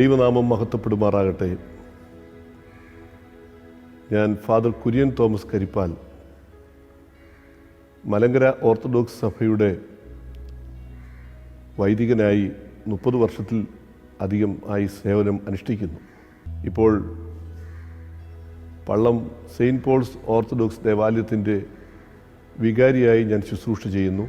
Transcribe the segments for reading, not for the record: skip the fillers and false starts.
ദൈവനാമം മഹത്വപ്പെടുമാറാകട്ടെ. ഞാൻ father Kurian Thomas Karippal, Malankara orthodox സഭയുടെ വൈദികനായി 30 വർഷത്തിൽ അധികം ആയി സേവനം അനുഷ്ഠിക്കുന്നു. ഇപ്പോൾ പള്ളം സെയിൻറ്റ് പോൾസ് ഓർത്തഡോക്സ് ദേവാലയത്തിൻ്റെ വികാരിയായി ഞാൻ ശുശ്രൂഷ ചെയ്യുന്നു.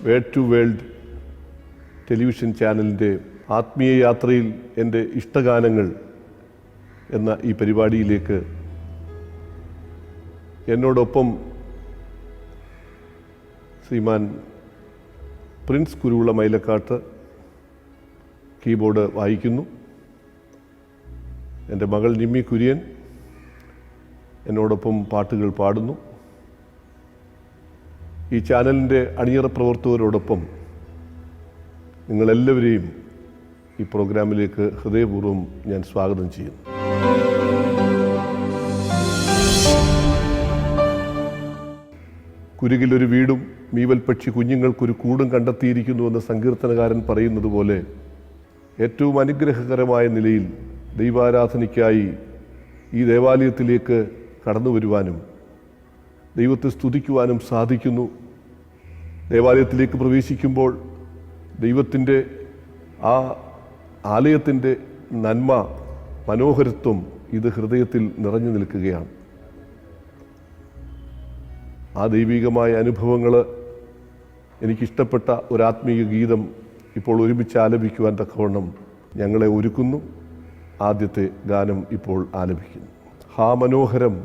വേഡ് ടു വേൾഡ് ടെലിവിഷൻ ചാനലിൻ്റെ ആത്മീയ യാത്രയിൽ എൻ്റെ ഇഷ്ടഗാനങ്ങൾ എന്ന ഈ പരിപാടിയിലേക്ക് എന്നോടൊപ്പം ശ്രീമാൻ പ്രിൻസ് കുരുവിള മൈലക്കാട്ട് കീബോർഡ് വായിക്കുന്നു. എൻ്റെ മകൾ നിമ്മി കുര്യൻ എന്നോടൊപ്പം പാട്ടുകൾ പാടുന്നു. ഈ ചാനലിൻ്റെ അണിയറ പ്രവർത്തകരോടൊപ്പം നിങ്ങളെല്ലാവരെയും ഈ പ്രോഗ്രാമിലേക്ക് ഹൃദയപൂർവ്വം ഞാൻ സ്വാഗതം ചെയ്യുന്നു. കുരുകിലൊരു വീടും മീവൽ പക്ഷി കുഞ്ഞുങ്ങൾക്കൊരു കൂടും കണ്ടെത്തിയിരിക്കുന്നുവെന്ന് സങ്കീർത്തനകാരൻ പറയുന്നത് പോലെ ഏറ്റവും അനുഗ്രഹകരമായ നിലയിൽ ദൈവാരാധനയ്ക്കായി ഈ ദേവാലയത്തിലേക്ക് കടന്നു വരുവാനും ദൈവത്തെ സ്തുതിക്കുവാനും സാധിക്കുന്നു. ദേവാലയത്തിലേക്ക് പ്രവേശിക്കുമ്പോൾ ദൈവത്തിൻ്റെ ആ ആലയത്തിൻ്റെ നന്മ, മനോഹരത്വം ഇത് ഹൃദയത്തിൽ നിറഞ്ഞു നിൽക്കുകയാണ്. ആ ദൈവികമായ അനുഭവങ്ങൾ എനിക്കിഷ്ടപ്പെട്ട ഒരാത്മീയ ഗീതം ഇപ്പോൾ ഒരുമിച്ച് ആലപിക്കുവാൻ തക്കവണ്ണം ഞങ്ങളെ ഒരുക്കുന്നു. ആദ്യത്തെ ഗാനം ഇപ്പോൾ ആലപിക്കുന്നു. ഹാ മനോഹരം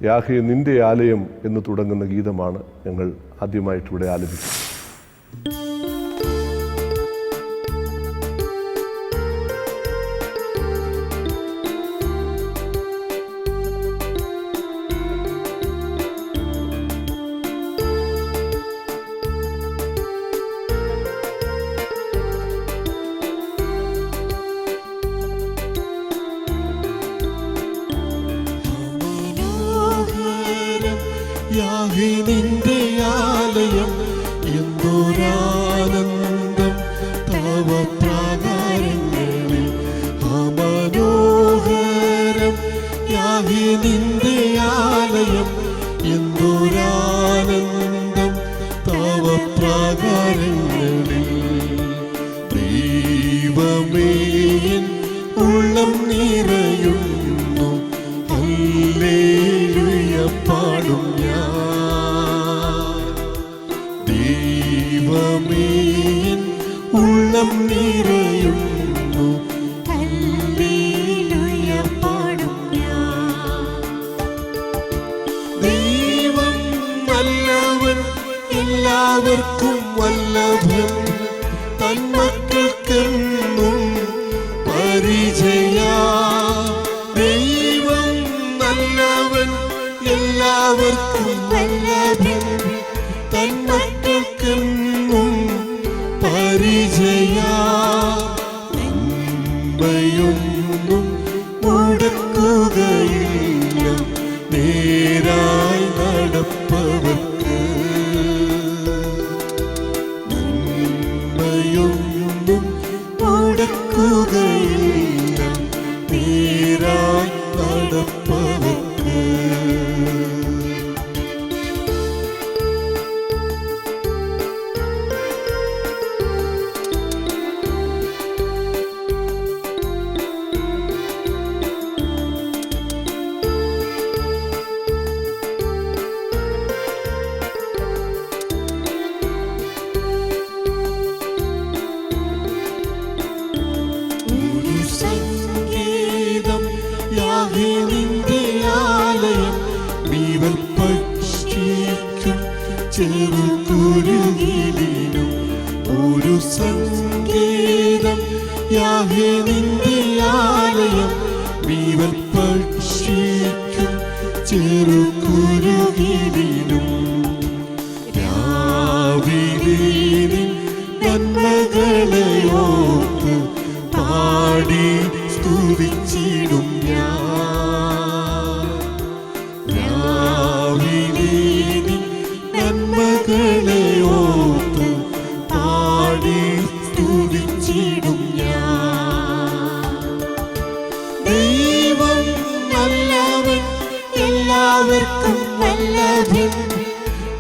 യാഹേ നിന്റെ ആലയം എന്ന് തുടങ്ങുന്ന ഗീതമാണ് ഞങ്ങൾ ആദ്യമായിട്ടിവിടെ ആലപിക്കുന്നത്. യാഹേ നിന്റെ ആലയം എന്തൊരാനന്ദം തവ പ്രാകാരങ്ങളിൽ. മനോഹരം യാഹേ നിന്റെ ആലയം എന്തൊരാനന്ദം തവ പ്രാകാരങ്ങളിൽ. ദൈവമേ ഉള്ളം നിറയുന്നു ഹല്ലേലൂയ പാടും ഞാൻ. ദൈവമേ ഉള്ളം നിറയുന്നു ഹല്ലേലൂയ പാടും ഞാൻ. ദൈവം നല്ലവൻ, എല്ലാവർക്കും വല്ലഭൻ, തന്മക്കൾക്കെന്നും പരിചയ. ദൈവം നല്ലവൻ, എല്ലാവർക്കും വല്ലഭൻ, തന്മക്കൾക്കെന്നും പരിചയ. നന്മയൊന്നും മുടക്കുകയില്ല നേരായി നടപ്പവർക്ക്. നന്മയൊന്നും മുടക്കുകയില്ല നേരായി നടപ്പവർക്ക്. നിന്റെ ആലയം നീവൽ പക്ഷിക്കും ചെറുകുരുകിലേ. യാഹേ നിന്റെ ആലയം വീവൽ പക്ഷിക്കും ചെറുകുരുകിലും രാവിലെ നിൻ നന്മകളെ ഓർത്ത് പാടി സ്തുതിച്ചിടും ഞാൻ. രാവിലെ നിൻ നന്മകളെ ഓർത്ത് പാടി സ്തുതിച്ചിടും ഞാൻ. ദൈവം നല്ലവൻ, എല്ലാവർക്കും നല്ലവൻ,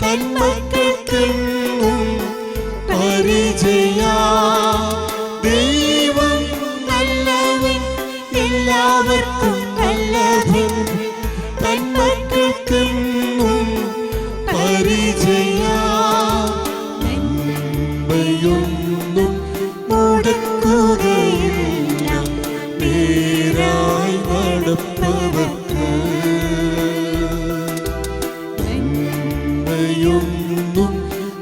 തൻ മക്കൾക്കെന്നും പരിചയാ. ദൈവം നല്ലവൻ, എല്ലാവർക്കും നല്ലവൻ, തൻ മക്കൾക്കെന്നും പരിചയാ. നന്മയൊന്നും മുടക്കുകയില്ല നേരായി നടപ്പവർക്ക്. നന്മയൊന്നും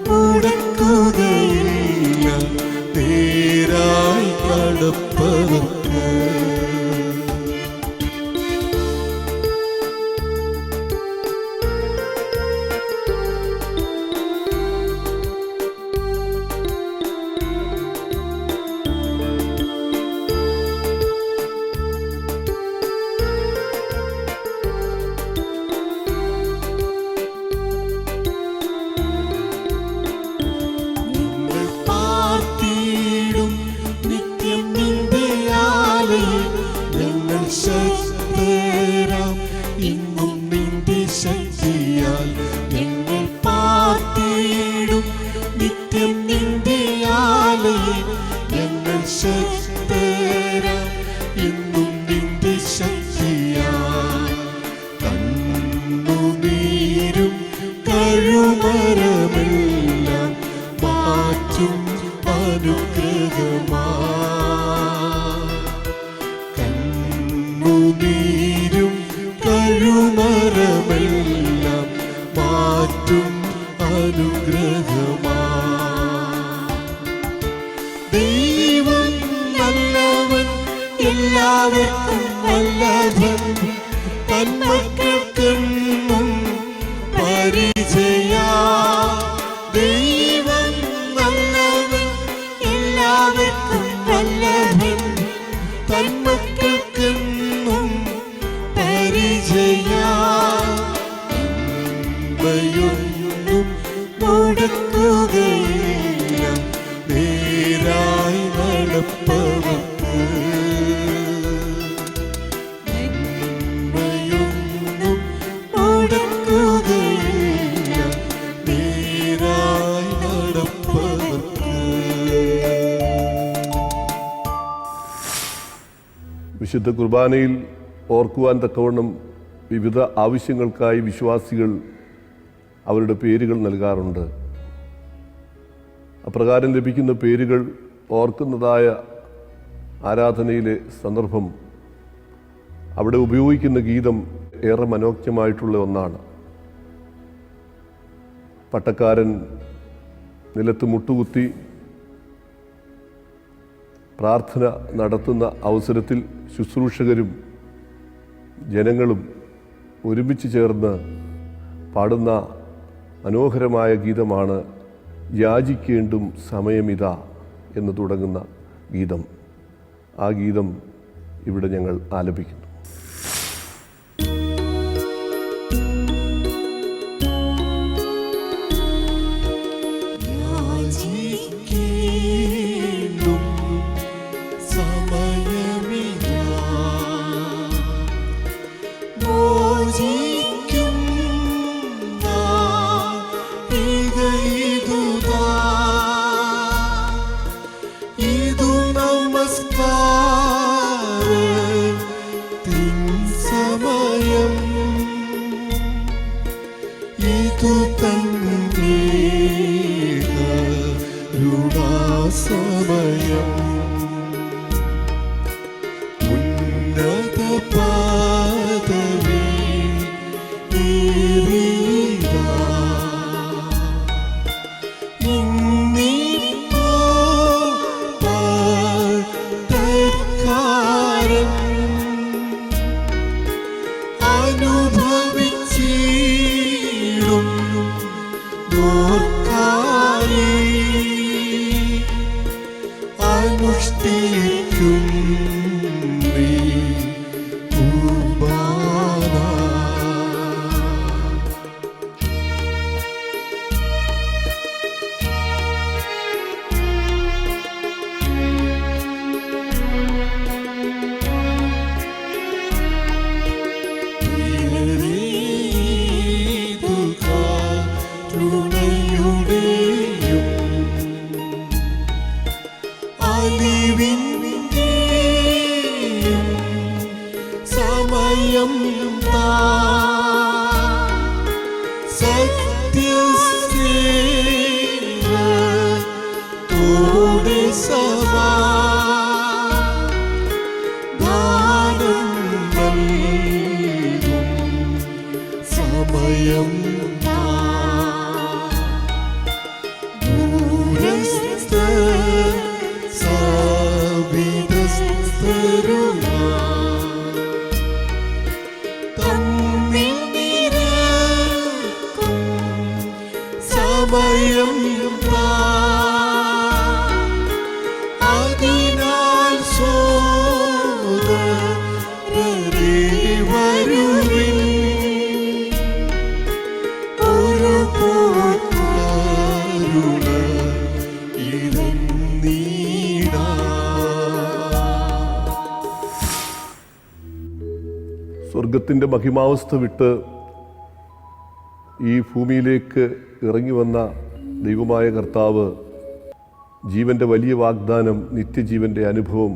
മുടക്കുകയില്ല നേരായി നടപ്പവർക്ക്. ശക്തരാം ഇന്നും നിന്റെ ശക്തിയാൽ ഞങ്ങൾ പാർത്തിടും നിത്യം നിന്റെ ആലയം. ഞങ്ങൾ ശക്തരാം ഇന്നും നിന്റെ ശക്തിയാൽ കണ്ണുനീരും കഴുമരമെല്ലാം മാറ്റും അനുഗ്രഹമാ. നീരും കഴുമരമെല്ലാം മാറ്റും അനുഗ്രഹമാ. ദൈവം നല്ലവൻ, എല്ലാവർക്കും നല്ലവൻ, തൻ മക്കൾക്കെന്നും പരിചയാ. ദൈവം നല്ലവൻ, എല്ലാവർക്കും നല്ലവൻ, തൻ മക്കൾക്കെന്നും പരിചയാ. നന്മയൊന്നും മുടക്കുകയില്ല നേരായി നടപ്പവർക്ക്. നന്മയൊന്നും മുടക്കുകയില്ല നേരായി നടപ്പവർക്ക്. വിശുദ്ധ കുർബാനയിൽ ഓർക്കുവാൻ തക്കവണ്ണം വിവിധ ആവശ്യങ്ങൾക്കായി വിശ്വാസികൾ അവരുടെ പേരുകൾ നൽകാറുണ്ട്. അപ്രകാരം ലഭിക്കുന്ന പേരുകൾ ഓർക്കുന്നതായ ആരാധനയിലെ സന്ദർഭം അവിടെ ഉപയോഗിക്കുന്ന ഗീതം ഏറെ മനോജ്ഞമായിട്ടുള്ള ഒന്നാണ്. പട്ടക്കാരൻ നിലത്ത് മുട്ടുകുത്തി പ്രാർത്ഥന നടത്തുന്ന അവസരത്തിൽ ശുശ്രൂഷകരും ജനങ്ങളും ഒരുമിച്ച് ചേർന്ന് പാടുന്ന മനോഹരമായ ഗീതമാണ് യാചിക്കേണ്ടും സമയമിതാ എന്ന് തുടങ്ങുന്ന ഗീതം. ആ ഗീതം ഇവിടെ ഞങ്ങൾ ആലപിക്കുന്നു. അർപ്പിക്കും നീ കുർബാന. സമയം സത്യത്തോടെ സമാധാനം നൽകും സമയം ദൂരസ്ഥ സവിധസ്ഥരുമാ സമയം അതിനാൽ സോദരരേ വരുവിൻ ഒരു പോറ്റുണ ഇരുന്നീടാ. സ്വർഗത്തിൻ്റെ മഹിമാവസ്ഥ വിട്ട് ഈ ഭൂമിയിലേക്ക് ഇറങ്ങി വന്ന ദൈവമായ കർത്താവ് ജീവൻ്റെ വലിയ വാഗ്ദാനം, നിത്യജീവൻ്റെ അനുഭവം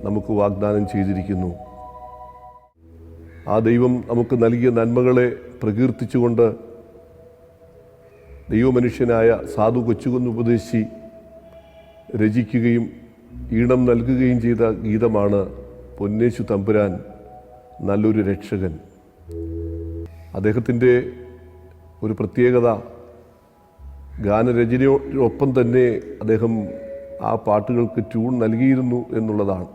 നമുക്ക് വാഗ്ദാനം ചെയ്തിരിക്കുന്നു. ആ ദൈവം നമുക്ക് നൽകിയ നന്മകളെ പ്രകീർത്തിച്ചുകൊണ്ട് ദൈവമനുഷ്യനായ സാധു കൊച്ചുകുന്ന് ഉപദേശി രചിക്കുകയും ഈണം നൽകുകയും ചെയ്ത ഗീതമാണ് പൊന്നേശു തമ്പുരാൻ നല്ലൊരു രക്ഷകൻ. അദ്ദേഹത്തിൻ്റെ ഒരു പ്രത്യേകത, ഗാനരചനയോടൊപ്പം തന്നെ അദ്ദേഹം ആ പാട്ടുകൾക്ക് ട്യൂൺ നൽകിയിരുന്നു എന്നുള്ളതാണ്.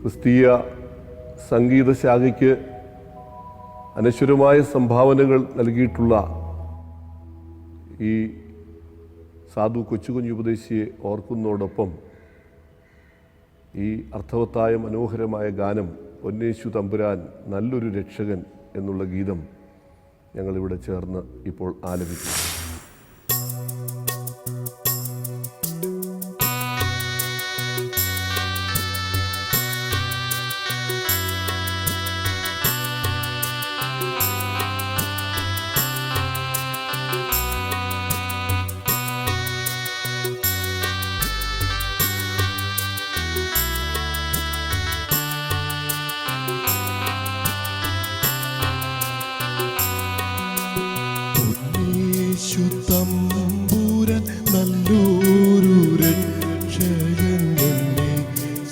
ക്രിസ്തീയ സംഗീതശാഖയ്ക്ക് അനശ്വരമായ സംഭാവനകൾ നൽകിയിട്ടുള്ള ഈ സാധു കൊച്ചുകുഞ്ഞ് ഉപദേശിയെ ഓർക്കുന്നതോടൊപ്പം ഈ അർത്ഥവത്തായ മനോഹരമായ ഗാനം പൊന്നേശു തമ്പുരാൻ നല്ലൊരു രക്ഷകൻ എന്നുള്ള ഗീതം ഞങ്ങളിവിടെ ചേർന്ന് ഇപ്പോൾ ആലപിക്കും. തമ്പുരാൻ നല്ലൊരു രക്ഷകൻ എന്നെ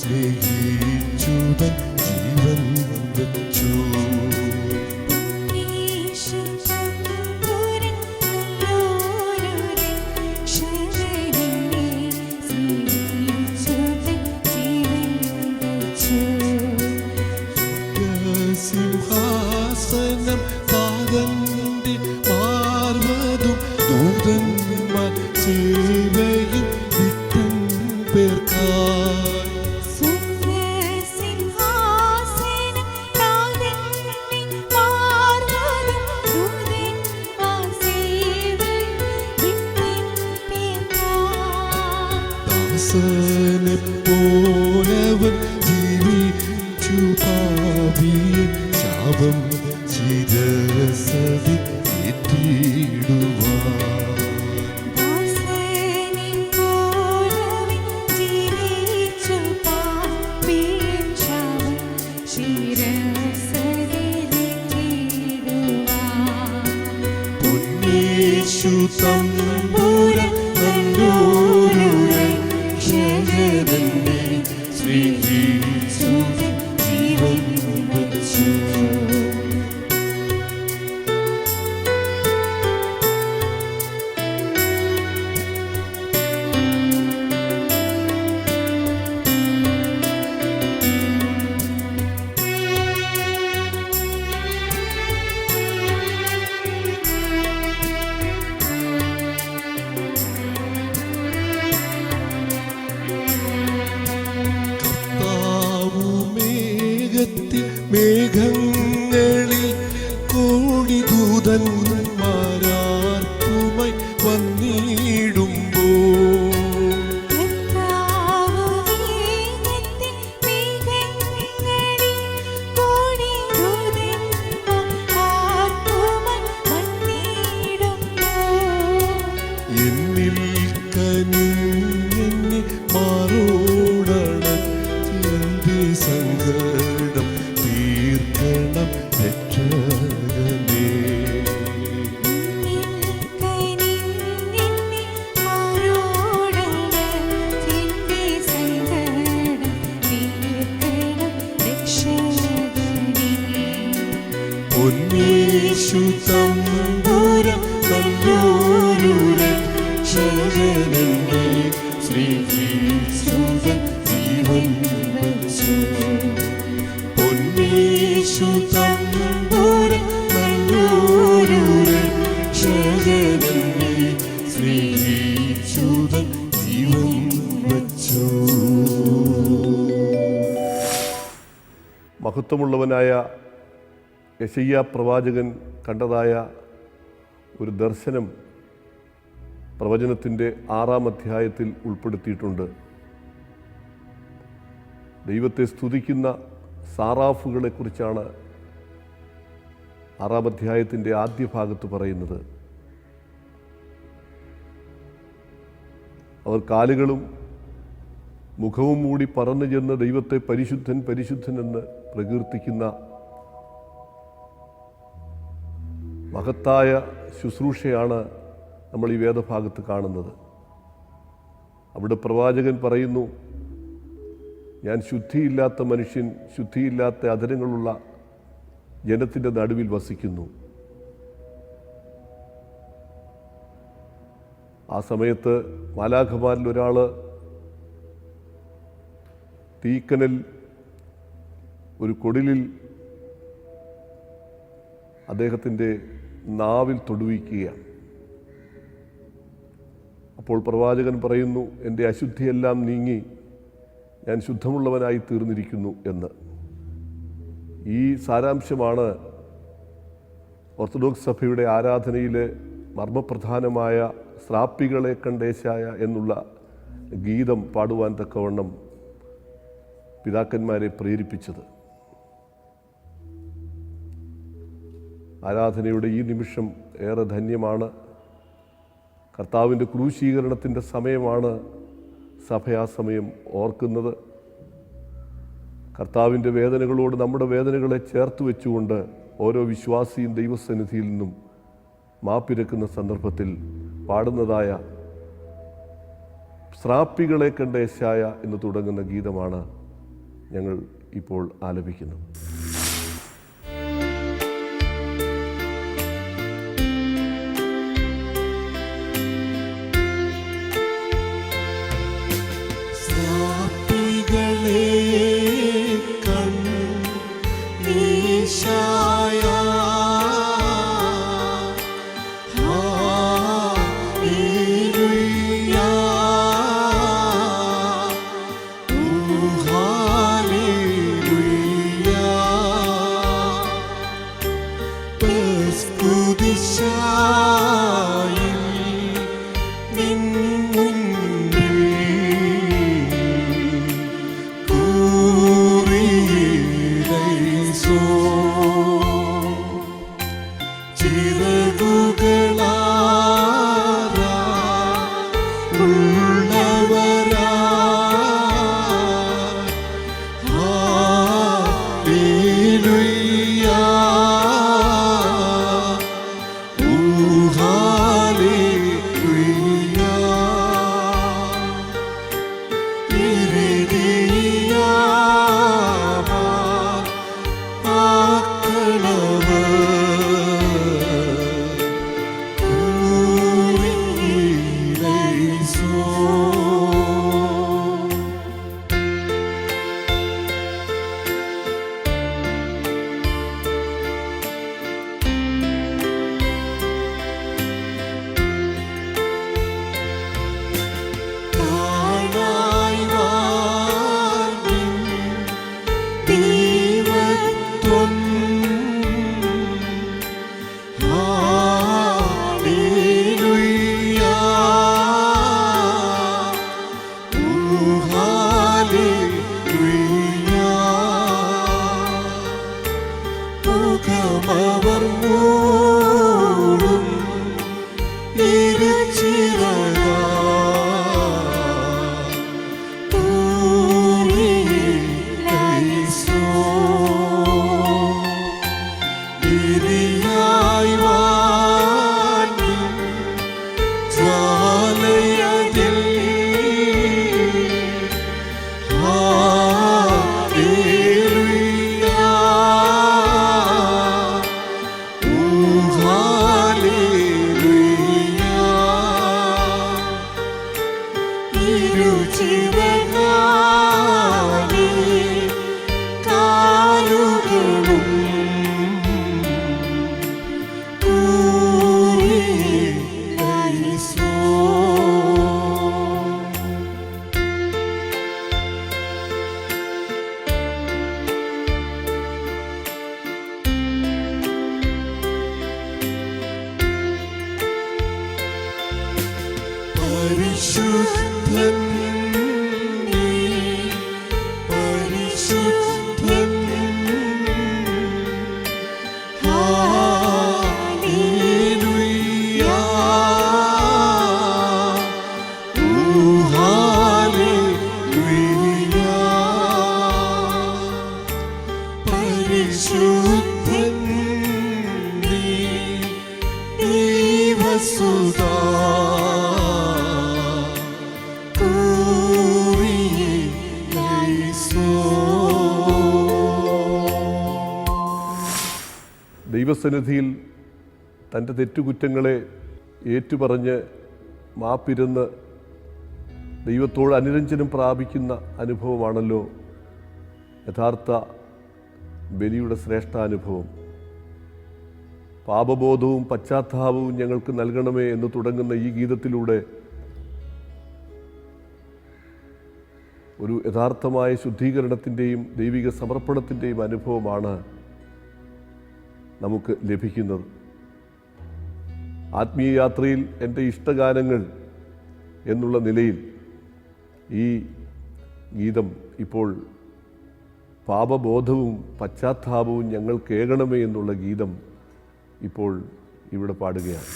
സ്നേഹിച്ചുതൻ ജീവൻ വെച്ചു. സിംഹാസനം താതന്റെ പാർവതും ദൂതന്മാർ സേവയും വിട്ടും പേർക്കായി ദാസനെ പോലവൻ ജീവിച്ചു പാപിയെ ശാപം ശിരസതി ഏറ്റിടുവാൻ. പൊന്നേശു തമ്പുരാൻ നല്ലൊരു രക്ഷകൻ എന്നെ സ്നേഹിച്ചു ജീവൻ വെച്ചു. മഹത്വമുള്ളവനായ യെശയ്യാ പ്രവാചകൻ കണ്ടതായ ഒരു ദർശനം പ്രവചനത്തിൻ്റെ 6-ാം അധ്യായത്തിൽ ഉൾപ്പെടുത്തിയിട്ടുണ്ട്. ദൈവത്തെ സ്തുതിക്കുന്ന സാറാഫുകളെക്കുറിച്ചാണ് 6-ാം അധ്യായത്തിൻ്റെ ആദ്യ ഭാഗത്ത് പറയുന്നത്. അവർ കാലുകളും മുഖവും മൂടി പറന്നു ചെന്ന് ദൈവത്തെ പരിശുദ്ധൻ പരിശുദ്ധൻ എന്ന് പ്രകീർത്തിക്കുന്ന മഹത്തായ ശുശ്രൂഷയാണ് നമ്മൾ ഈ വേദഭാഗത്ത് കാണുന്നത്. അവിടെ പ്രവാചകൻ പറയുന്നു, ഞാൻ ശുദ്ധിയില്ലാത്ത മനുഷ്യൻ, ശുദ്ധിയില്ലാത്ത അധരങ്ങളുള്ള ജനത്തിൻ്റെ നടുവിൽ വസിക്കുന്നു. ആ സമയത്ത് മാലാഖമാരിൽ ഒരാൾ തീക്കനൽ ഒരു കൊടിലിൽ അദ്ദേഹത്തിൻ്റെ നാവിൽ തൊടുവിക്കുകയാണ്. അപ്പോൾ പ്രവാചകൻ പറയുന്നു, എൻ്റെ അശുദ്ധിയെല്ലാം നീങ്ങി ഞാൻ ശുദ്ധമുള്ളവനായി തീർന്നിരിക്കുന്നു എന്ന്. ഈ സാരാംശമാണ് ഓർത്തഡോക്സ് സഭയുടെ ആരാധനയിലെ മർമ്മപ്രധാനമായ ശ്രാപ്പികളെ കണ്ടേശായ എന്നുള്ള ഗീതം പാടുവാൻ തക്കവണ്ണം പിതാക്കന്മാരെ പ്രേരിപ്പിച്ചത്. ആരാധനയുടെ ഈ നിമിഷം ഏറെ ധന്യമാണ്. കർത്താവിൻ്റെ ക്രൂശീകരണത്തിൻ്റെ സമയമാണ് സഭ ആ സമയം ഓർക്കുന്നത്. കർത്താവിൻ്റെ വേദനകളോട് നമ്മുടെ വേദനകളെ ചേർത്ത് വെച്ചുകൊണ്ട് ഓരോ വിശ്വാസിയും ദൈവസന്നിധിയിൽ നിന്നും മാപ്പിരക്കുന്ന സന്ദർഭത്തിൽ പാടുന്നതായ ശ്രാപ്പികളെ കണ്ട യെശയ്യാ എന്ന് തുടങ്ങുന്ന ഗീതമാണ് ഞങ്ങൾ ഇപ്പോൾ ആലപിക്കുന്നത്. ദൈവസന്നിധിയിൽ തൻ്റെ തെറ്റുകുറ്റങ്ങളെ ഏറ്റുപറഞ്ഞ് മാപ്പിരുന്ന് ദൈവത്തോട് അനുരഞ്ജനം പ്രാപിക്കുന്ന അനുഭവമാണല്ലോ യഥാർത്ഥ ബലിയുടെ ശ്രേഷ്ഠാനുഭവം. പാപബോധവും പശ്ചാത്താപവും ഞങ്ങൾക്ക് നൽകണമേ എന്ന് തുടങ്ങുന്ന ഈ ഗീതത്തിലൂടെ ഒരു യഥാർത്ഥമായ ശുദ്ധീകരണത്തിൻ്റെയും ദൈവിക സമർപ്പണത്തിൻ്റെയും അനുഭവമാണ് നമുക്ക് ലഭിക്കുന്നത്. ആത്മീയ യാത്രയിൽ എൻ്റെ ഇഷ്ടഗാനങ്ങൾ എന്നുള്ള നിലയിൽ ഈ ഗീതം ഇപ്പോൾ പാപബോധവും പശ്ചാത്താപവും ഞങ്ങൾ കേൾക്കണമേ എന്നുള്ള ഗീതം ഇപ്പോൾ ഇവിടെ പാടുകയാണ്.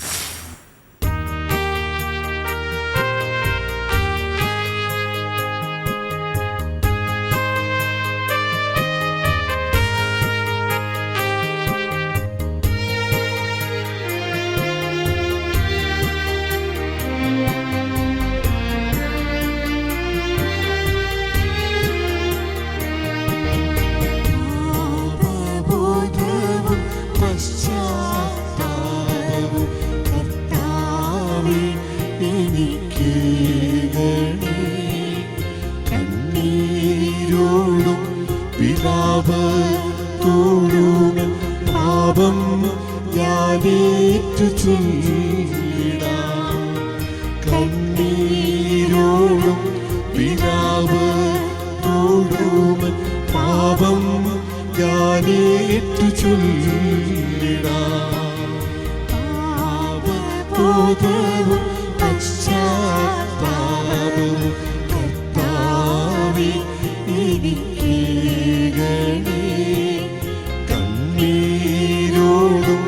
പാപം ഞാനേറ്റു ചൊല്ലിടാം. കണ്ണീരോടും വിലാപത്തോടും പാപം ഞാനേറ്റു ചൊല്ലിടാം. പാപബോധവും പശ്ചാത്താപവും കർത്താവേ എനിക്കേകണേ. കണ്ണീരോടും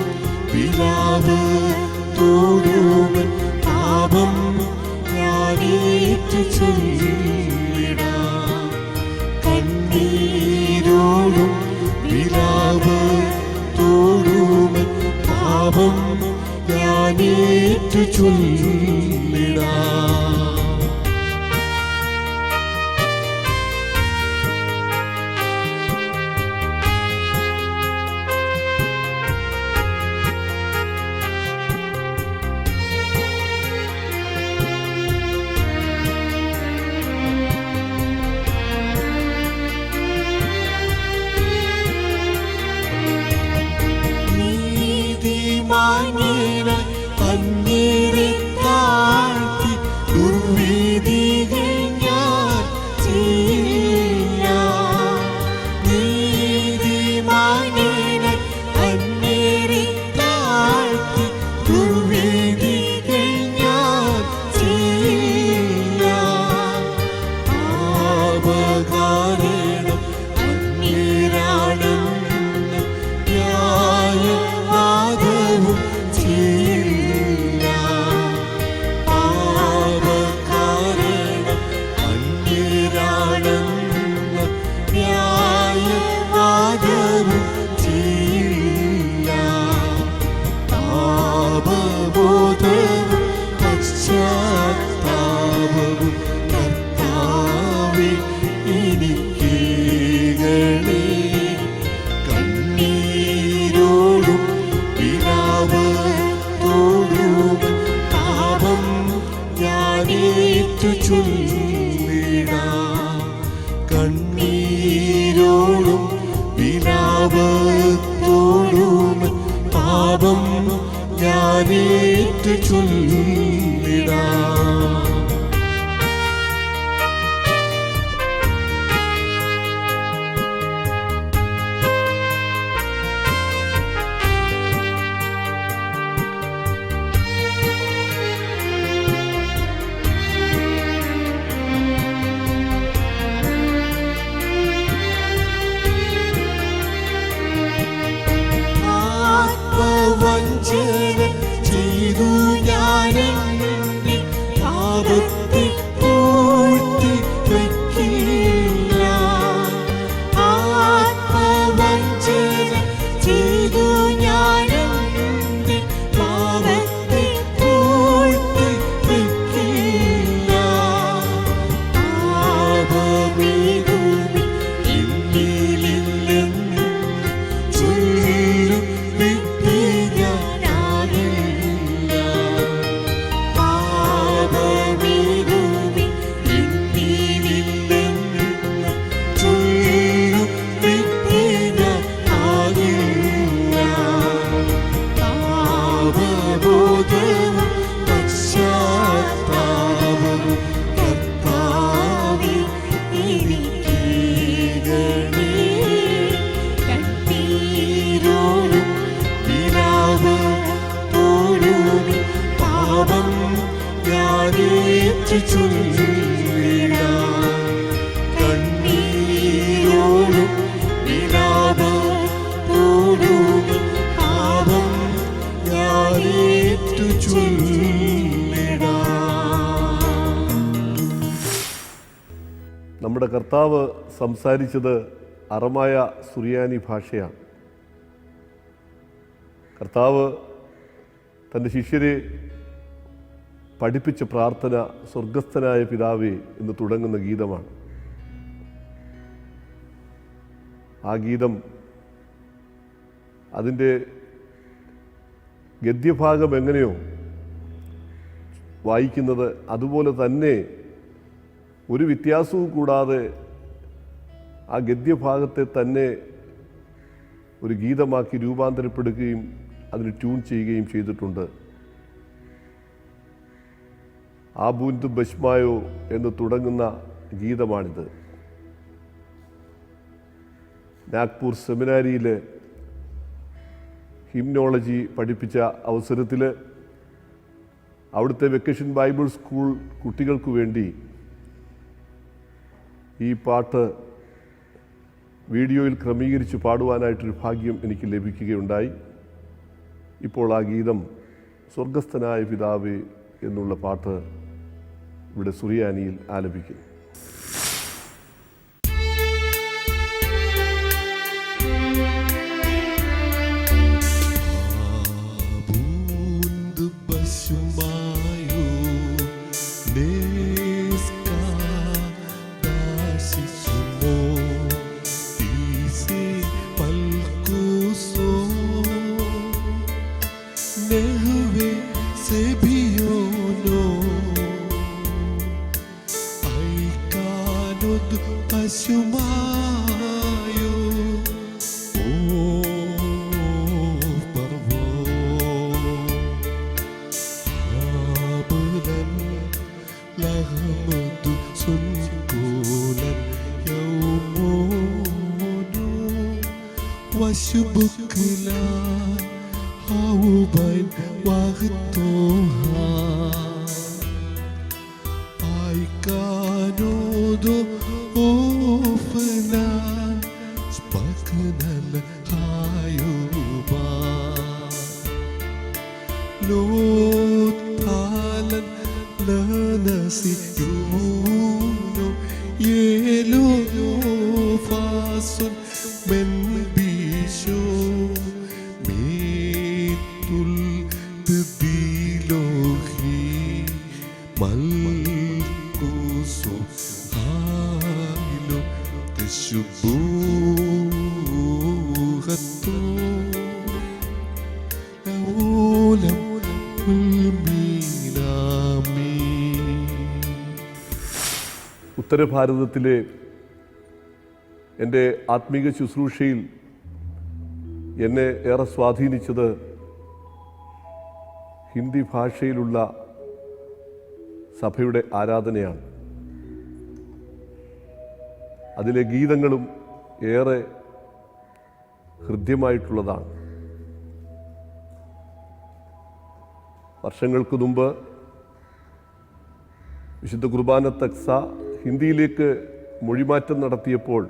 വിലാപത്തോടും പാപം ഞാനേറ്റു ചൊല്ലിടാം. കണ്ണീരോടും വിലാപത്തോടും പാപം ഞാനേറ്റു ചൊല്ലിടാം. നീതിമാന്യനായി അങ്ങേരെ നമ്മുടെ കർത്താവ് സംസാരിച്ചത് അറമായ സുറിയാനി ഭാഷയാണ്. കർത്താവ് തൻ്റെ ശിഷ്യരെ പഠിപ്പിച്ച പ്രാർത്ഥന സ്വർഗസ്ഥനായ പിതാവേ എന്ന് തുടങ്ങുന്ന ഗീതമാണ്. ആ ഗീതം അതിൻ്റെ ഗദ്യഭാഗം എങ്ങനെയോ വായിക്കുന്നത് അതുപോലെ തന്നെ ഒരു വ്യത്യാസവും കൂടാതെ ആ ഗദ്യഭാഗത്തെ തന്നെ ഒരു ഗീതമാക്കി രൂപാന്തരപ്പെടുകയും അതിന് ട്യൂൺ ചെയ്യുകയും ചെയ്തിട്ടുണ്ട്. ആബൂന്തു ബഷ്മായോ എന്ന് തുടങ്ങുന്ന ഗീതമാണിത്. നാഗ്പൂർ സെമിനാരിയിൽ ഹിംനോളജി പഠിപ്പിച്ച അവസരത്തിൽ അവിടുത്തെ വെക്കേഷൻ ബൈബിൾ സ്കൂൾ കുട്ടികൾക്ക് വേണ്ടി ഈ പാട്ട് വീഡിയോയിൽ ക്രമീകരിച്ച് പാടുവാനായിട്ടൊരു ഭാഗ്യം എനിക്ക് ലഭിക്കുകയുണ്ടായി. ഇപ്പോൾ ആ ഗീതം സ്വർഗസ്ഥനായ പിതാവേ എന്നുള്ള പാട്ട് ഇവിടെ സുറിയാനിയിൽ ആലപിക്കുന്നു. ഉത്തരഭാരതത്തിലെ എൻ്റെ ആത്മീക ശുശ്രൂഷയിൽ എന്നെ ഏറെ സ്വാധീനിച്ചത് ഹിന്ദി ഭാഷയിലുള്ള സഭയുടെ ആരാധനയാണ്. അതിലെ ഗീതങ്ങളും ഏറെ ഹൃദ്യമായിട്ടുള്ളതാണ്. വർഷങ്ങൾക്ക് മുമ്പ് വിശുദ്ധ കുർബാന തക്സ ഹിന്ദിയിലേക്ക് മൊഴിമാറ്റം നടത്തിയപ്പോൾ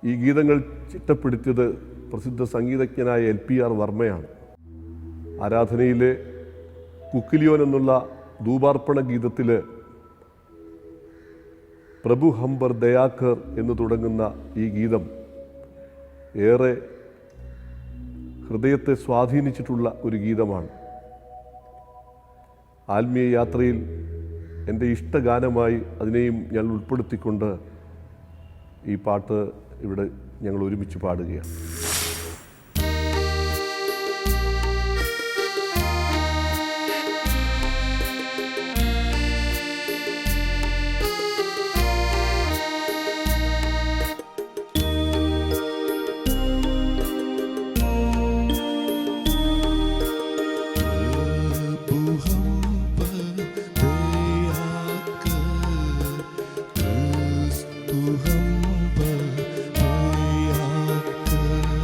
ഈ ഗീതങ്ങൾ ചിട്ടപ്പെടുത്തിയത് പ്രസിദ്ധ സംഗീതജ്ഞനായ LPR വർമ്മയാണ്. ആരാധനയിലെ കുക്കിലിയോൻ എന്നുള്ള ധൂപാർപ്പണ ഗീതത്തിൽ പ്രഭു ഹംബർ ദയാകർ എന്ന് തുടങ്ങുന്ന ഈ ഗീതം ഏറെ ഹൃദയത്തെ സ്വാധീനിച്ചിട്ടുള്ള ഒരു ഗീതമാണ്. ആത്മീയ യാത്രയിൽ എൻ്റെ ഇഷ്ടഗാനമായി അതിനെയും ഞാൻ ഉൾപ്പെടുത്തിക്കൊണ്ട് ഈ പാട്ട് ഇവിടെ ഞങ്ങൾ ഒരുമിച്ച് പാടുകയാണ്. Hum,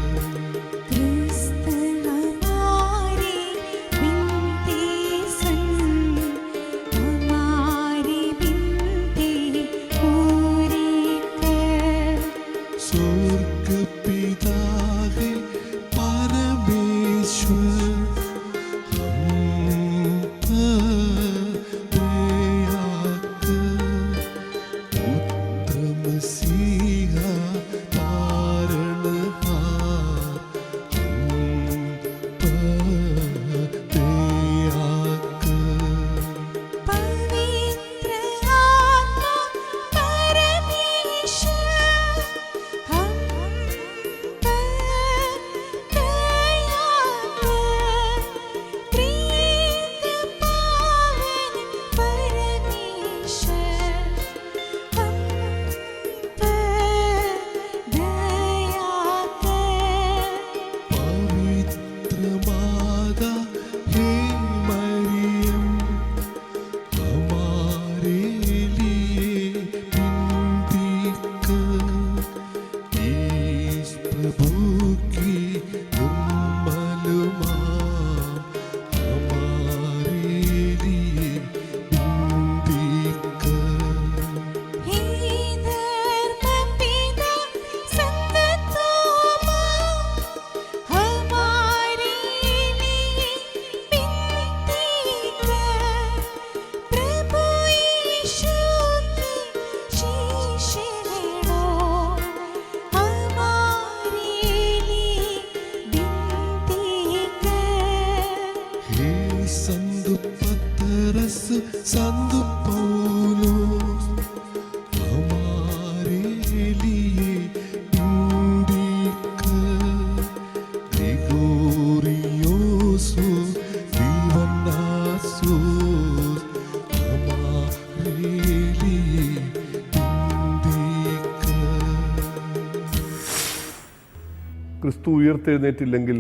ക്രിസ്തു ഉയർത്തെഴുന്നേറ്റില്ലെങ്കിൽ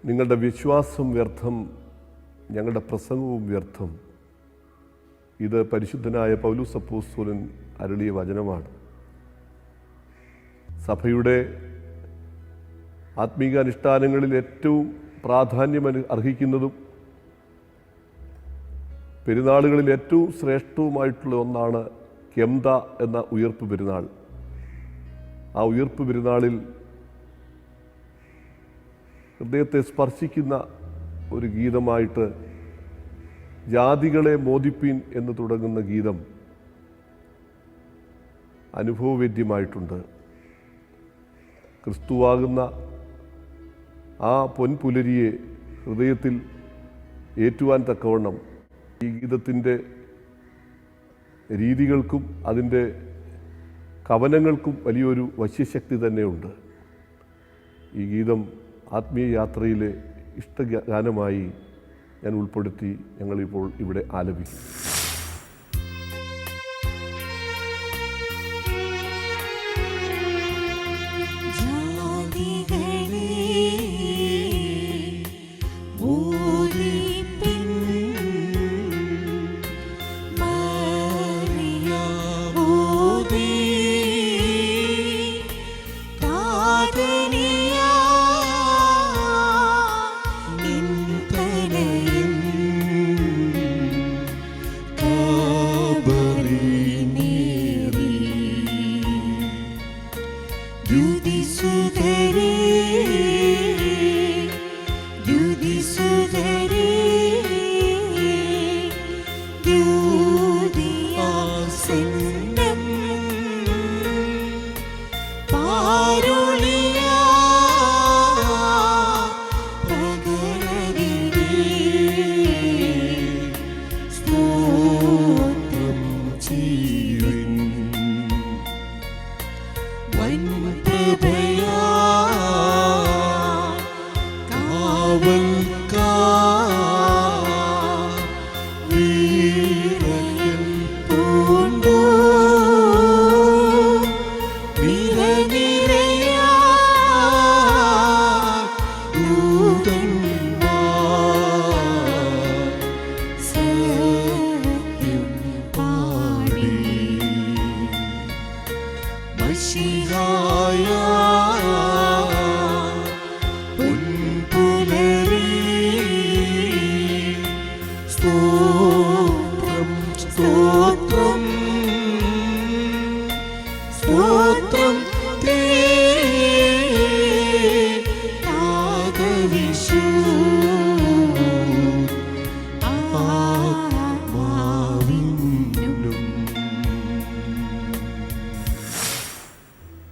നിങ്ങളുടെ വിശ്വാസം വ്യർത്ഥം, ഞങ്ങളുടെ പ്രസംഗവും വ്യർത്ഥം. ഇത് പരിശുദ്ധനായ പൗലോസ് അപ്പോസ്തലൻ അരുളിയ വചനമാണ്. സഭയുടെ ആത്മീക അനുഷ്ഠാനങ്ങളിൽ ഏറ്റവും പ്രാധാന്യം അർഹിക്കുന്നതും പെരുന്നാളുകളിൽ ഏറ്റവും ശ്രേഷ്ഠവുമായിട്ടുള്ള ഒന്നാണ് കെംദ എന്ന ഉയർപ്പ് പെരുന്നാൾ. ആ ഉയർപ്പ് പെരുന്നാളിൽ ഹൃദയത്തെ സ്പർശിക്കുന്ന ഒരു ഗീതമായിട്ട് ജാതികളെ മോദിപ്പീൻ എന്ന് തുടങ്ങുന്ന ഗീതം അനുഭവവേദ്യമായിട്ടുണ്ട്. ക്രിസ്തുവാകുന്ന ആ പൊൻപുലരിയെ ഹൃദയത്തിൽ ഏറ്റുവാൻ തക്കവണ്ണം ഈ ഗീതത്തിൻ്റെ രീതികൾക്കും അതിൻ്റെ കവനങ്ങൾക്കും വലിയൊരു വശ്യശക്തി തന്നെയുണ്ട്. ഈ ഗീതം ആത്മീയ യാത്രയിലെ ഇഷ്ടഗാനമായി ഞാൻ ഉൾപ്പെടുത്തി ഞങ്ങളിപ്പോൾ ഇവിടെ ആലപിക്കും.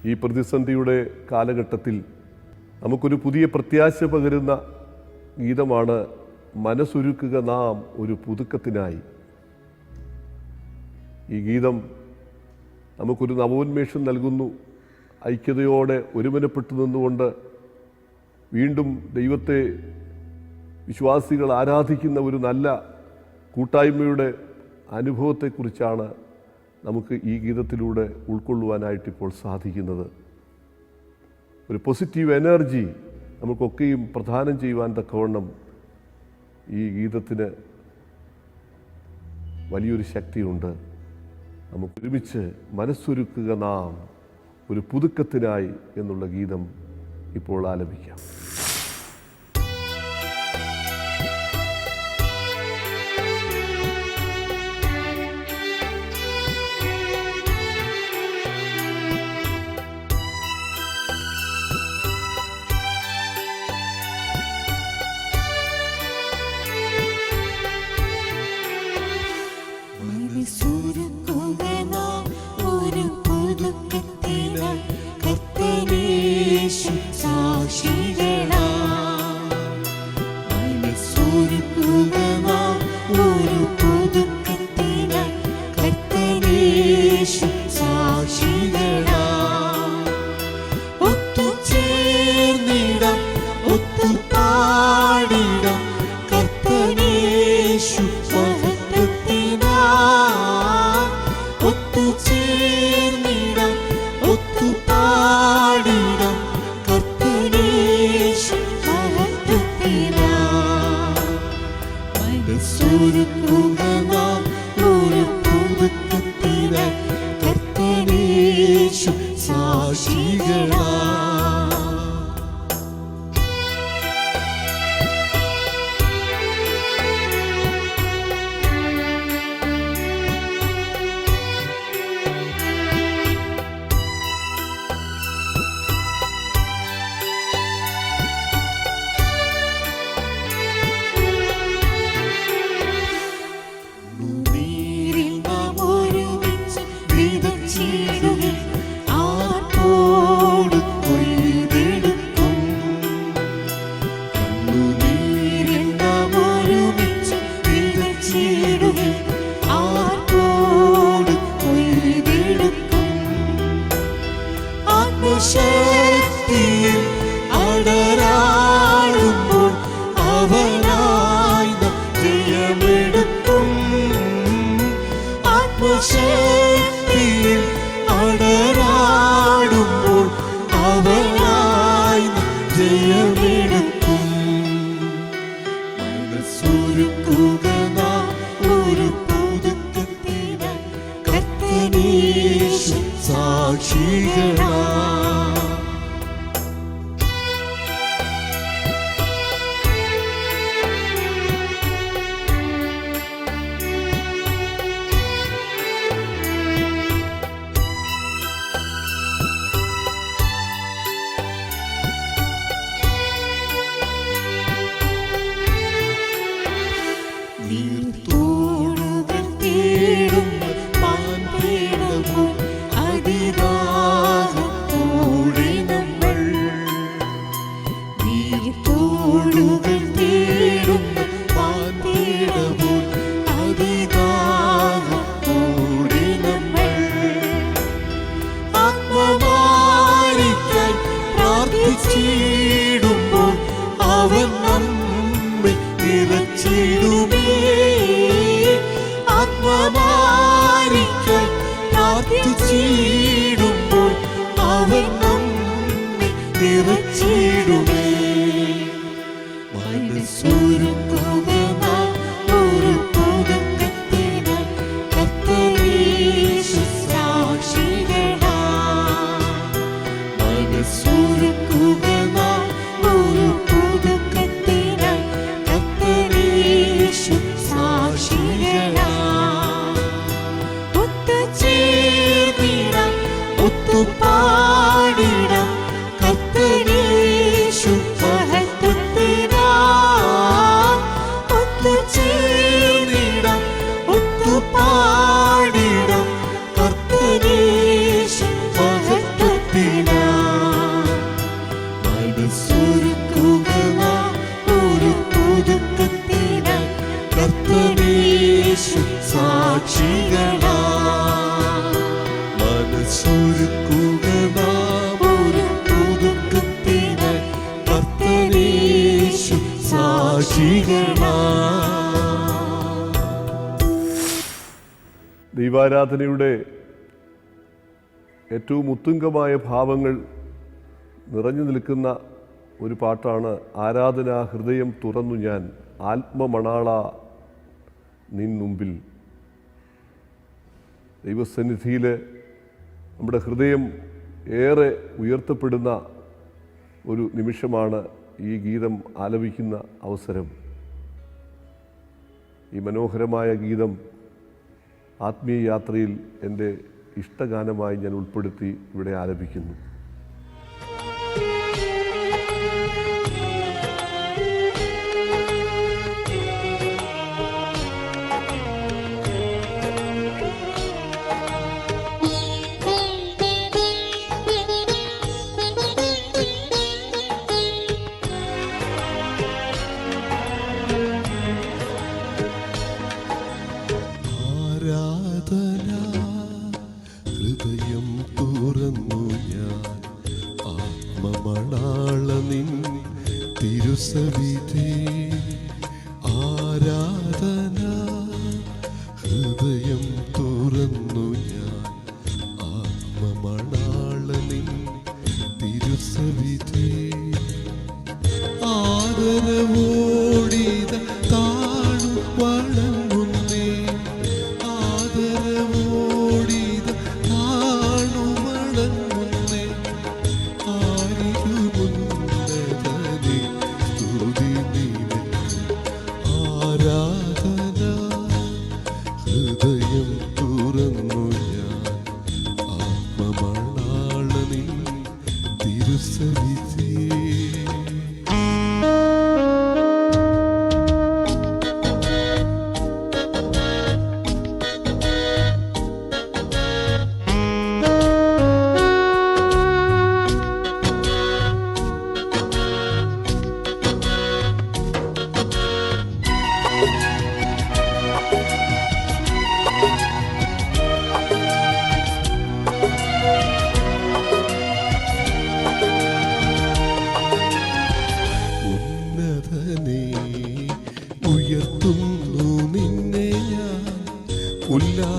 ഈ പ്രതിസന്ധിയുടെ കാലഘട്ടത്തിൽ നമുക്കൊരു പുതിയ പ്രത്യാശ പകരുന്ന ഗീതമാണ് മനസ്സൊരുക്കുക നാം ഒരു പുതുക്കത്തിനായി. ഈ ഗീതം നമുക്കൊരു നവോന്മേഷം നൽകുന്നു. ഐക്യതയോടെ ഒരുമനപ്പെട്ടു നിന്നുകൊണ്ട് വീണ്ടും ദൈവത്തെ വിശ്വാസികൾ ആരാധിക്കുന്ന ഒരു നല്ല കൂട്ടായ്മയുടെ അനുഭവത്തെക്കുറിച്ചാണ് നമുക്ക് ഈ ഗീതത്തിലൂടെ ഉൾക്കൊള്ളുവാനായിട്ട് ഇപ്പോൾ സാധിക്കുന്നത്. ഒരു പോസിറ്റീവ് എനർജി നമുക്കൊക്കെയും പ്രദാനം ചെയ്യുവാൻ തക്കവണ്ണം ഈ ഗീതത്തിന് വലിയൊരു ശക്തിയുണ്ട്. നമുക്കൊരുമിച്ച് മനസ്സൊരുക്കുക നാം ഒരു പുതുക്കത്തിനായി എന്നുള്ള ഗീതം ഇപ്പോൾ ആലപിക്കാം. ഒത്തുചേർന്നിടം ഒത്തുപാ ശക്തിയിൽ അടരാടുമ്പോൾ അവനായി ജയമെടുക്കും. മനസ്സൊരുക്കുക നാം ഒരു പുതുക്കത്തിനായി, കർത്തനേശു സാക്ഷികളായി. നീർത്തോടുകൾ തേടുന്ന മാൻപേടവും അതിദാഹത്തോടെ നമ്മൾ. നീർത്തോടുകൾ തേടുന്ന മാൻപേടവും അതിദാഹത്തോടെ നമ്മൾ. ആത്മമാരിക്കാൻ പ്രാർത്ഥിച്ചിടുമ്പോൾ അവൻ നമ്മെ നിറച്ചിടുമേ. ആത്മമാരിക്കാൻ പ്രാർത്ഥിച്ചിടുമ്പോൾ അവൻ നമ്മെ നിറച്ചിടുമേ. മനസ്സൊരുക്കുക നാം ഒരു പുതുക്കത്തിനായി, കർത്തനേശു സാക്ഷികളായി. മനസ്സൊരുക്കുക നാം ഒരു പുതുക്കത്തിനായി, കർത്തനേശു സാക്ഷികളായി. ഒത്തുചേർന്നിടാം, ഒത്തുപാടിടാം, കർത്തനേശു മഹത്വത്തിനായി. ഒത്തുചേർന്നിടാം, ഒത്തുപാടിടാം, കർത്തനേശു മഹത്വത്തിനായി. മനസ്സൊരുക്കുക നാം ഒരു പുതുക്കത്തിനായി, കർത്തനേശു സാക്ഷികളായി. മനസ്സൊരുക്കുക നാം ഒരു പുതുക്കത്തിനായി, കർത്തനേശു സാക്ഷികളായി. ദൈവാരാധനയുടെ ഏറ്റവും ഉത്തുംഗമായ ഭാവങ്ങൾ നിറഞ്ഞു നിൽക്കുന്ന ഒരു പാട്ടാണ് ആരാധനാ ഹൃദയം തുറന്നു ഞാൻ ആത്മമണാള നിൻ മുമ്പിൽ. ദൈവസന്നിധിയിൽ നമ്മുടെ ഹൃദയം ഏറെ ഉയർത്തപ്പെടുന്ന ഒരു നിമിഷമാണ് ഈ ഗീതം ആലപിക്കുന്ന അവസരം. ഈ മനോഹരമായ ഗീതം ആത്മീയ യാത്രയിൽ എൻ്റെ ഇഷ്ടഗാനമായി ഞാൻ ഉൾപ്പെടുത്തി ഇവിടെ ആലപിക്കുന്നു. ആരാധന ഹൃദയം തുറന്നു ഞാൻ ആത്മമണാള നിൻ തിരുസവിധേ. ആരാധന ഹൃദയം തുറന്നു ഞാൻ ആത്മമണാള നിൻ തിരുസവിധേ. ആദരവോടിത താണു വണങ്ങുന്നേ. ആദരവോടിത താണു വണങ്ങുന്നേ. ആരിലുമുന്നതനെ സ്തുതി നിനക്ക്. ആരാധന ഹൃദയം തുറന്നു ഞാൻ ആത്മമണാള നിൻ തിരുസവിധേ.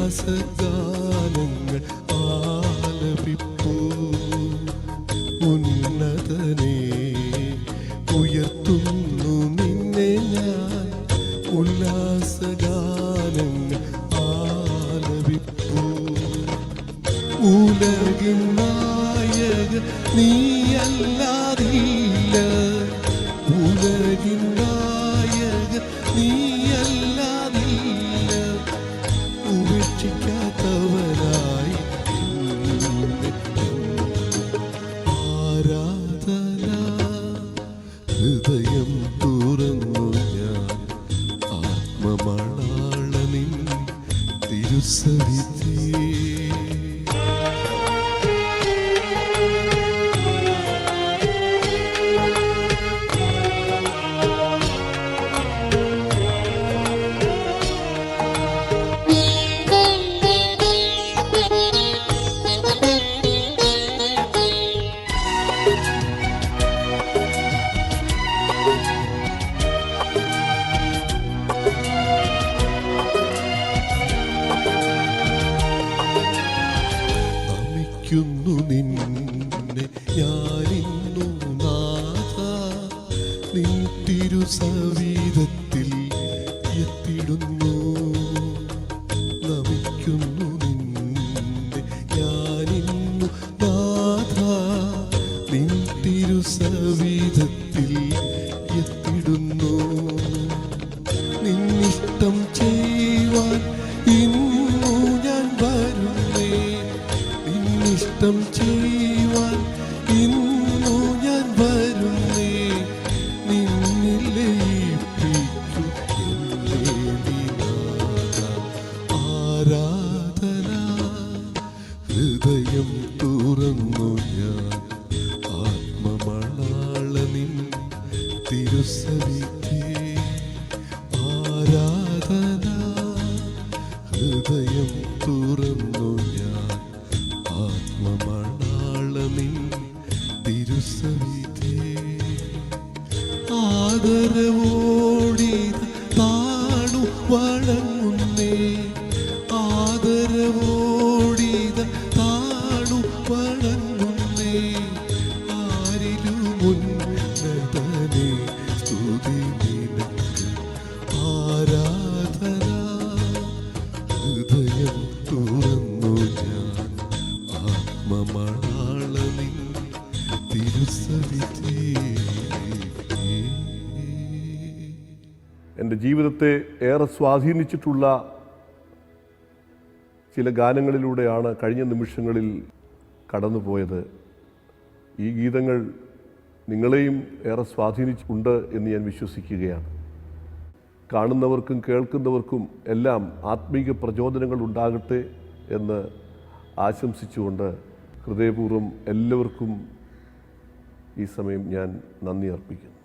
ഉല്ലാസഗാനങ്ങൾ ആലപിപ്പൂ. ഉന്നതനെ ഉയർത്തുന്നു നിന്നെ ഞാൻ, ഉല്ലാസഗാനങ്ങൾ ആലപിപ്പൂ. ഉലകിൻ നായക നീയല്ലാതില്ല, ഉലകിൻ നായക നീയല്ലാതില്ല. ഉപേക്ഷിക്കാത്തവനായി ആരാധന. ഹൃദയം തുറന്നു ഞാൻ ആത്മമണാളനിൻ തിരുസവിധി. നമിക്കുന്നു നിന്നെ ഞാനിന്നു നാഥ, നിൻ തിരുസവിധത്തിൽ എത്തിടുന്നു. നമിക്കുന്നു നിന്നെ ഞാനിന്നു നാഥ, നിൻ തിരുസവിധത്തിൽ എത്തിടുന്നു. നിന്നിഷ്ടം ചെയ്യുവാൻ ഇന്നു ഞാൻ വരുന്നേ, നിന്നിഷ്ടം ചെയ്യുവാൻ ഇന്നു ഞാൻ വരുന്നേ. നിന്നിൽ ലയിപ്പിക്കൂ എന്നെ നീ നാഥ. ആരാധന. ഹൃദയം തുറന്നു ഞാൻ ആത്മമണാളനിൻ തിരുസവിധി. ആരാധന. ഹൃദയം തുറന്നു ഞാൻ ആത്മമണാളനിൻ തിരുസവിധി. ആദരവോടിത് താണു വണങ്ങുന്നേ, ആദരവോടിത് താണു വണങ്ങുന്നേ. ആരിലും ഉന്നതനെ സ്തുതി നിനക്ക്. ആരാധന. ഹൃദയം തുറന്നു ഞാൻ ആത്മമണാളനിൻ തിരുസവിധി. എൻ്റെ ജീവിതത്തെ ഏറെ സ്വാധീനിച്ചിട്ടുള്ള ചില ഗാനങ്ങളിലൂടെയാണ് കഴിഞ്ഞ നിമിഷങ്ങളിൽ കടന്നുപോയത്. ഈ ഗീതങ്ങൾ നിങ്ങളെയും ഏറെ സ്വാധീനിച്ചിട്ടുണ്ട് എന്ന് ഞാൻ വിശ്വസിക്കുകയാണ്. കാണുന്നവർക്കും കേൾക്കുന്നവർക്കും എല്ലാം ആത്മീക പ്രചോദനങ്ങൾ ഉണ്ടാകട്ടെ എന്ന് ആശംസിച്ചുകൊണ്ട് ഹൃദയപൂർവ്വം എല്ലാവർക്കും ഈ സമയം ഞാൻ നന്ദി അർപ്പിക്കുന്നു.